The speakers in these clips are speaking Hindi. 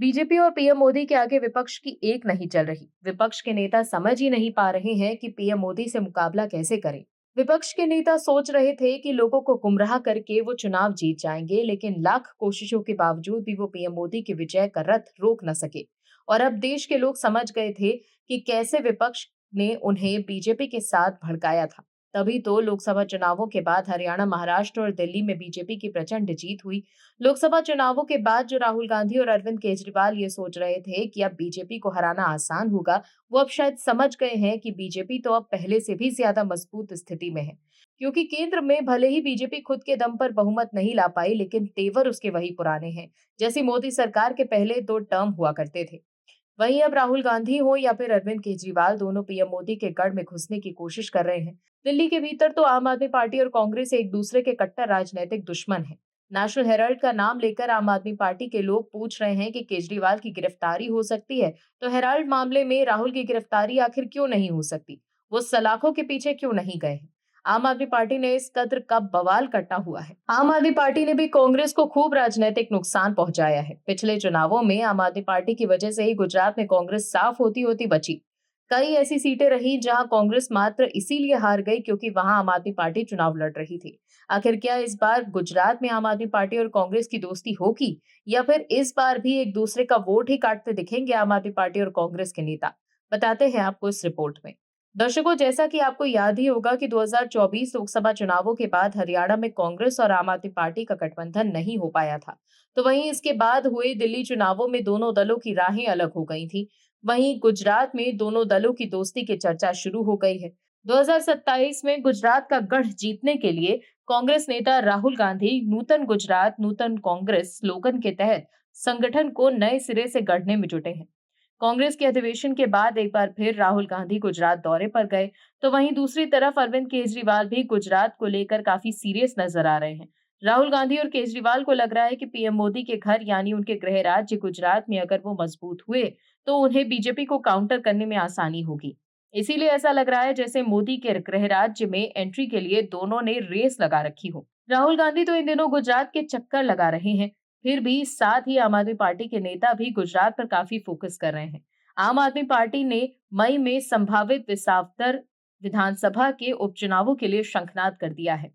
बीजेपी और पीएम मोदी के आगे विपक्ष की एक नहीं चल रही। विपक्ष के नेता समझ ही नहीं पा रहे हैं कि पीएम मोदी से मुकाबला कैसे करें। विपक्ष के नेता सोच रहे थे कि लोगों को गुमराह करके वो चुनाव जीत जाएंगे, लेकिन लाख कोशिशों के बावजूद भी वो पीएम मोदी की विजय का रथ रोक न सके। और अब देश के लोग समझ गए थे कि कैसे विपक्ष ने उन्हें बीजेपी के साथ भड़काया था। तभी तो लोकसभा चुनावों के बाद हरियाणा, महाराष्ट्र और दिल्ली में बीजेपी की प्रचंड जीत हुई। लोकसभा चुनावों के बाद जो राहुल गांधी और अरविंद केजरीवाल ये सोच रहे थे कि अब बीजेपी को हराना आसान होगा, वो अब शायद समझ गए हैं कि बीजेपी तो अब पहले से भी ज्यादा मजबूत स्थिति में है। क्योंकि केंद्र में भले ही बीजेपी खुद के दम पर बहुमत नहीं ला पाई, लेकिन तेवर उसके वही पुराने हैं, जैसी मोदी सरकार के पहले 2 टर्म हुआ करते थे। वहीं अब राहुल गांधी हो या फिर अरविंद केजरीवाल, दोनों पीएम मोदी के गढ़ में घुसने की कोशिश कर रहे हैं। दिल्ली के भीतर तो आम आदमी पार्टी और कांग्रेस एक दूसरे के कट्टर राजनीतिक दुश्मन हैं। नेशनल हेराल्ड का नाम लेकर आम आदमी पार्टी के लोग पूछ रहे हैं कि केजरीवाल की गिरफ्तारी हो सकती है, तो हेराल्ड मामले में राहुल की गिरफ्तारी आखिर क्यों नहीं हो सकती? वो सलाखों के पीछे क्यों नहीं गए हैं? आम आदमी पार्टी ने इस कद्र का बवाल कटा हुआ है। आम आदमी पार्टी ने भी कांग्रेस को खूब राजनीतिक नुकसान पहुंचाया है। पिछले चुनावों में आम आदमी पार्टी की वजह से ही गुजरात में कांग्रेस साफ होती होती बची। कई ऐसी सीटें रही जहां कांग्रेस मात्र इसीलिए हार गई क्योंकि वहां आम आदमी पार्टी चुनाव लड़ रही थी। आखिर क्या इस बार गुजरात में आम आदमी पार्टी और कांग्रेस की दोस्ती होगी, या फिर इस बार भी एक दूसरे का वोट ही काटते दिखेंगे आम आदमी पार्टी और कांग्रेस के नेता? बताते हैं आपको इस रिपोर्ट में। दर्शकों, जैसा कि आपको याद ही होगा कि 2024 लोकसभा चुनावों के बाद हरियाणा में कांग्रेस और आम आदमी पार्टी का गठबंधन नहीं हो पाया था। तो वहीं इसके बाद हुए दिल्ली चुनावों में दोनों दलों की राहें अलग हो गई थी। वहीं गुजरात में दोनों दलों की दोस्ती की चर्चा शुरू हो गई है। 2027 में गुजरात का गढ़ जीतने के लिए कांग्रेस नेता राहुल गांधी नूतन गुजरात नूतन कांग्रेस स्लोगन के तहत संगठन को नए सिरे से गढ़ने में जुटे हैं। कांग्रेस के अधिवेशन के बाद एक बार फिर राहुल गांधी गुजरात दौरे पर गए, तो वहीं दूसरी तरफ अरविंद केजरीवाल भी गुजरात को लेकर काफी सीरियस नजर आ रहे हैं। राहुल गांधी और केजरीवाल को लग रहा है कि पीएम मोदी के घर यानी उनके गृह राज्य गुजरात में अगर वो मजबूत हुए, तो उन्हें बीजेपी को काउंटर करने में आसानी होगी। इसीलिए ऐसा लग रहा है जैसे मोदी के गृह राज्य में एंट्री के लिए दोनों ने रेस लगा रखी हो। राहुल गांधी तो इन दिनों गुजरात के चक्कर लगा रहे हैं। फिर भी साथ ही आम आदमी पार्टी के नेता भी गुजरात पर काफी फोकस कर रहे हैं। आम आदमी पार्टी ने मई में संभावित विसावदर विधानसभा के उपचुनावों के लिए शंखनाद कर दिया है।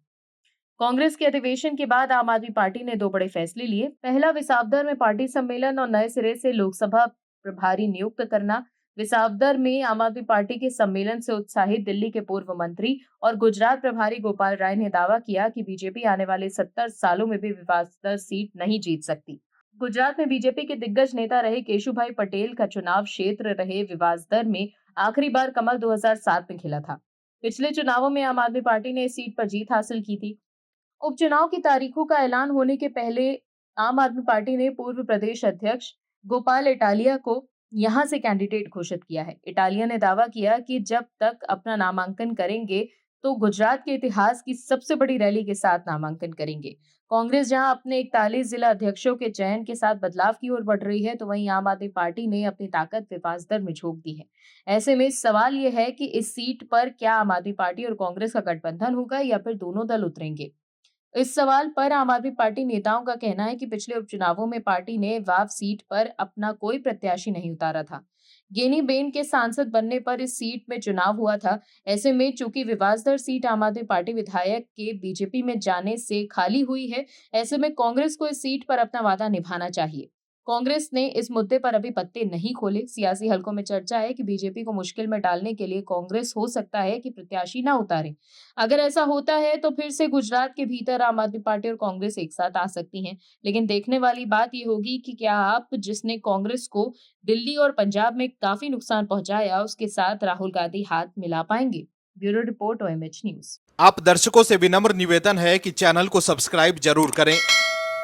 कांग्रेस के अधिवेशन के बाद आम आदमी पार्टी ने 2 बड़े फैसले लिए। पहला, विसावदर में पार्टी सम्मेलन और नए सिरे से लोकसभा प्रभारी नियुक्त करना। विसावदर में आम आदमी पार्टी के सम्मेलन से उत्साहित दिल्ली के पूर्व मंत्री और गुजरात प्रभारी गोपाल राय ने दावा किया कि बीजेपी आने वाले 70 सालों में भी विवादर सीट नहीं जीत सकती। गुजरात में बीजेपी के दिग्गज नेता रहे केशुभाई पटेल का चुनाव क्षेत्र रहे विवासदर में आखिरी बार कमल 2007 में खिला था। पिछले चुनावों में आम आदमी पार्टी ने इस सीट पर जीत हासिल की थी। उपचुनाव की तारीखों का ऐलान होने के पहले आम आदमी पार्टी ने पूर्व प्रदेश अध्यक्ष गोपाल इटालिया को यहां से कैंडिडेट घोषित किया है। इटालिया ने दावा किया कि जब तक अपना नामांकन करेंगे तो गुजरात के इतिहास की सबसे बड़ी रैली के साथ नामांकन करेंगे। कांग्रेस जहां अपने 41 जिला अध्यक्षों के चयन के साथ बदलाव की ओर बढ़ रही है, तो वहीं आम आदमी पार्टी ने अपनी ताकत विवासदर में झोंक दी है। ऐसे में सवाल यह है कि इस सीट पर क्या आम आदमी पार्टी और कांग्रेस का गठबंधन होगा या फिर दोनों दल उतरेंगे? इस सवाल पर आम आदमी पार्टी नेताओं का कहना है कि पिछले उपचुनावों में पार्टी ने वाव सीट पर अपना कोई प्रत्याशी नहीं उतारा था। गेनीबेन के सांसद बनने पर इस सीट में चुनाव हुआ था। ऐसे में चूंकि विवासदर सीट आम आदमी पार्टी विधायक के बीजेपी में जाने से खाली हुई है, ऐसे में कांग्रेस को इस सीट पर अपना वादा निभाना चाहिए। कांग्रेस ने इस मुद्दे पर अभी पत्ते नहीं खोले। सियासी हलकों में चर्चा है कि बीजेपी को मुश्किल में डालने के लिए कांग्रेस हो सकता है कि प्रत्याशी ना उतारे। अगर ऐसा होता है तो फिर से गुजरात के भीतर आम आदमी पार्टी और कांग्रेस एक साथ आ सकती हैं। लेकिन देखने वाली बात ये होगी कि क्या आप, जिसने कांग्रेस को दिल्ली और पंजाब में काफी नुकसान पहुंचाया, उसके साथ राहुल गांधी हाथ मिला पाएंगे? Bureau report, OMH news. आप दर्शकों से विनम्र निवेदन है कि चैनल को सब्सक्राइब जरूर करें